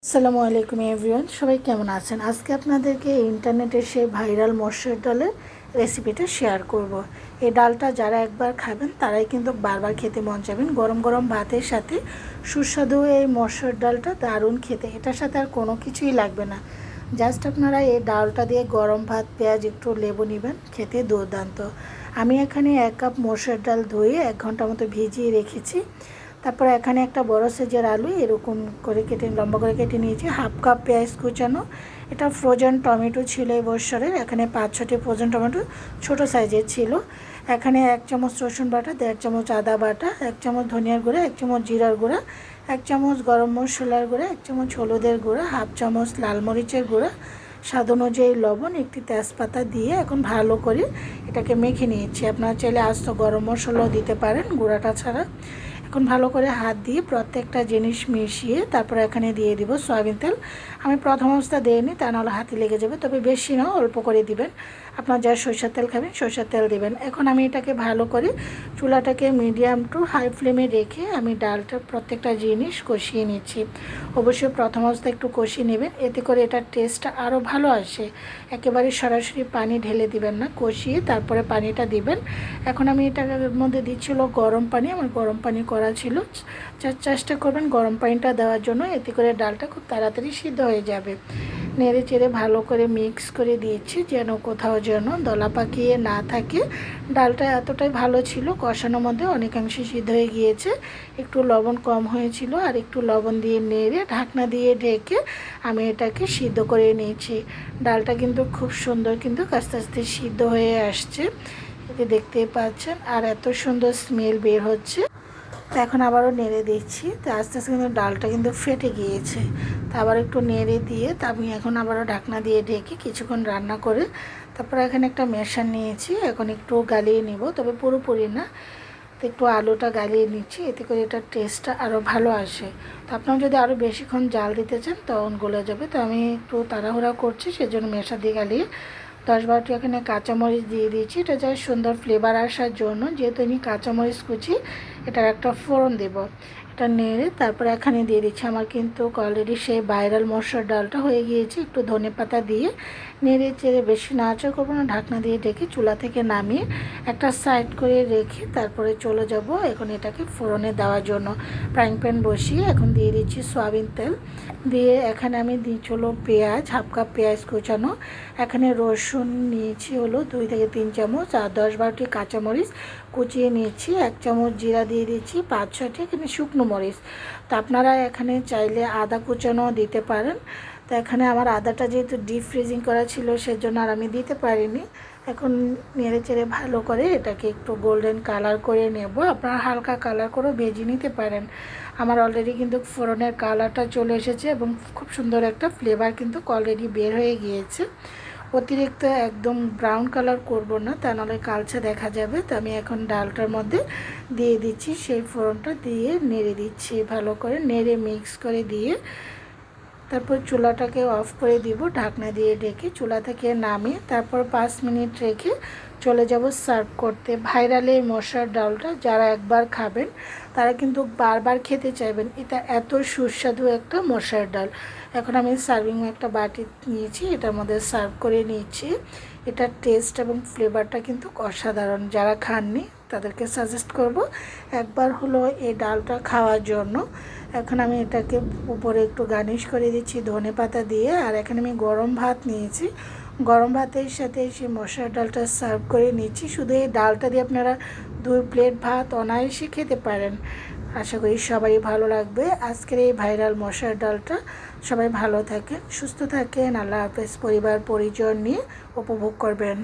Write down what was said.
আসসালামু আলাইকুম এভরিওয়ান, সবাই কেমন আছেন? আজকে আপনাদেরকে ইন্টারনেটের সেই ভাইরাল মসুর ডালের রেসিপিটা শেয়ার করব। এই ডালটা যারা একবার খাবেন তারাই কিন্তু বারবার খেতে মন চাবেন। গরম গরম ভাতের সাথে সুস্বাদু এই মসুর ডালটা দারুণ খেতে। এটার সাথে আর কোনো কিছুই লাগবে না, জাস্ট আপনারা এই ডালটা দিয়ে গরম ভাত, পেঁয়াজ, একটু লেবু নেবেন, খেতে দুর্দান্ত। আমি এখানে 1 কাপ মসুর ডাল ধুয়ে 1 ঘন্টা মতো ভিজিয়ে রেখেছি। তারপরে এখানে একটা বড় সাইজের আলু এরকম করে কেটে লম্বা করে কেটে নিয়েছি। 1/2 কাপ পেঁয়াজ কুচানো, এটা ফ্রোজেন টমেটো ছিল এই বছরের। এখানে 5-6টি ফ্রোজেন টমেটো ছোটো সাইজের ছিল। এখানে 1 চামচ রসুন বাটা, 1.5 চামচ আদা বাটা, 1 চামচ ধনিয়ার গুঁড়া, 1 চামচ জিরার গুঁড়া, 1 চামচ গরম মশলার গুঁড়া, 1 চামচ হলুদের গুঁড়া, 1/2 চামচ লাল মরিচের গুঁড়া, স্বাদ অনুযায়ী লবণ, একটি তেজপাতা দিয়ে এখন ভালো করে এটাকে মেখে নিয়েছি। আপনারা চাইলে আস্ত গরম মশলাও দিতে পারেন গুঁড়াটা ছাড়া। এখন ভালো করে হাত দিয়ে প্রত্যেকটা জিনিস মিশিয়ে তারপরে এখানে দিয়ে দিব সয়াবিন তেল। আমি প্রথম অবস্থা দিইনি, তা নাহলে হাতে লেগে যাবে, তবে বেশি না, অল্প করে দিবেন। আপনার যা সরষের তেল খাবেন সরষের তেল দিবেন। এখন আমি এটাকে ভালো করে চুলাটাকে মিডিয়াম টু হাই ফ্লেমে রেখে আমি ডালটা প্রত্যেকটা জিনিস কষিয়ে নিচ্ছি। অবশ্যই প্রথম অবস্থায় একটু কষিয়ে নেবেন, এতে করে এটার টেস্টটা আরও ভালো আসে। একেবারে সরাসরি পানি ঢেলে দিবেন না, কষিয়ে তারপরে পানিটা দিবেন। এখন আমি এটার মধ্যে দিচ্ছিল গরম পানি, আমার গরম পানি করা ছিল। চেষ্টা করবেন গরম পানিটা দেওয়ার জন্য, এতে করে ডালটা খুব তাড়াতাড়ি সিদ্ধ হয়ে যাবে। নেড়ে চেড়ে ভালো করে মিক্স করে দিয়েছি, যেন কোথাও যেন দলা পাকিয়ে না থাকে। ডালটা এতটাই ভালো ছিল, কষানোর মধ্যে অনেকাংশে সিদ্ধ হয়ে গিয়েছে। একটু লবণ কম হয়েছিল, আর একটু লবণ দিয়ে নেড়ে ঢাকনা দিয়ে ঢেকে আমি এটাকে সিদ্ধ করে নিয়েছি। ডালটা কিন্তু খুব সুন্দর কিন্তু আস্তে আস্তে সিদ্ধ হয়ে আসছে, এতে দেখতেই পাচ্ছেন, আর এত সুন্দর স্মেল বের হচ্ছে। তো এখন আবারও নেড়ে দিচ্ছি, তো আস্তে আস্তে কিন্তু ডালটা কিন্তু ফেটে গিয়েছে। তো আবার একটু নেড়ে দিয়ে তা আমি এখন আবারও ঢাকনা দিয়ে ঢেকে কিছুক্ষণ রান্না করে তারপরে এখানে একটা মেশান নিয়েছি, এখন একটু গালিয়ে নিব, তবে পুরোপুরি না। তো একটু আলুটা গালিয়ে নিচ্ছি, এতে করে এটার টেস্টটা আরও ভালো আসে। তো আপনারা যদি আরও বেশিক্ষণ জাল দিতে চান তখন গলে যাবে। তো আমি একটু তাড়াহুড়া করছি, সেজন্য মেশা দিয়ে গালিয়ে 10-12টি এখানে কাঁচামরিচ দিয়ে দিয়েছি। এটা যা সুন্দর ফ্লেভার আসার জন্য, যেহেতু আমি কাঁচামরিচ কুচি এটার একটা ফোড়ন দেব। এটা নেড়ে তারপরে এখানে দিয়ে দিচ্ছি আমার কিন্তু অলরেডি সেই ভাইরাল মসুর ডালটা হয়ে গিয়েছে। একটু ধনেপাতা দিয়ে নেড়ে চেড়ে, বেশি নাড়াচাড়া করবো না, ঢাকনা দিয়ে ঢেকে চুলা থেকে নামিয়ে একটা সাইড করে রেখে তারপরে চলে যাব এখন এটাকে ফোড়নে দেওয়ার জন্য। ফ্রাইং প্যান বসিয়ে এখন দিয়ে দিচ্ছি সয়াবিন তেল, দিয়ে এখানে আমি দিচ্ছি হলো পেঁয়াজ, 1/2 কাপ পেঁয়াজ কুচানো। এখানে রসুন নিয়েছি হলো 2 থেকে 3 চামচ, আর 10-12টি কাঁচামরিচ কুচিয়ে নিয়েছি। 1 চামচ জিরা দিয়ে দিচ্ছি, 5-6টি এখানে শুকনো মরিচ। তো আপনারা এখানে চাইলে আদা কুচানো দিতে পারেন। তো এখানে আমার আদাটা যেহেতু ডিপ ফ্রিজিং করা ছিল সেজন্য আর আমি দিতে পারিনি। এখন নেড়ে চেড়ে ভালো করে এটাকে একটু গোল্ডেন কালার করে নেব। আপনারা হালকা কালার করেও ভেজে নিতে পারেন। আমার অলরেডি কিন্তু ফোড়নের কালারটা চলে এসেছে এবং খুব সুন্দর একটা ফ্লেভার কিন্তু অলরেডি বের হয়ে গিয়েছে। অতিরিক্ত একদম ব্রাউন কালার করব না, তা নাহলে কালচে দেখা যাবে। তো আমি এখন ডালটার মধ্যে দিয়ে দিচ্ছি, সেই ফোড়নটা দিয়ে নেড়ে দিচ্ছি, ভালো করে নেড়ে মিক্স করে দিয়ে তারপর চুলাটাকে অফ করে দিব, ঢাকনা দিয়ে ঢেকে চুলা থেকে নামিয়ে তারপর 5 মিনিট রেখে চলে যাব সার্ভ করতে। ভাইরাল এই মসুর ডালটা যারা একবার খাবেন তারা কিন্তু বারবার খেতে চাইবেন, এটা এত সুস্বাদু একটা মসুর ডাল। এখন আমি সার্ভিং একটা বাটি নিয়েছি, এটার মধ্যে সার্ভ করে নিচ্ছি। এটার টেস্ট এবং ফ্লেভারটা কিন্তু অসাধারণ। যারা খাননি তাদেরকে সাজেস্ট করব একবার হলো এই ডালটা খাওয়ার জন্য। এখন আমি এটাকে উপরে একটু গার্নিশ করে দিচ্ছি ধনেপাতা দিয়ে। আর এখানে আমি গরম ভাত নিয়েছি, গরম ভাতের সাথে সেই মসুর ডালটা সার্ভ করে নিচ্ছি। শুধু এই ডালটা দিয়ে আপনারা 2 প্লেট ভাত অনায়াসে খেতে পারেন। আশা করি সবারই ভালো লাগবে আজকের এই ভাইরাল মসুর ডালটা। সবাই ভালো থাকেন, সুস্থ থাকেন, আল্লাহ হাফেজ। পরিবার পরিজন নিয়ে উপভোগ করবেন।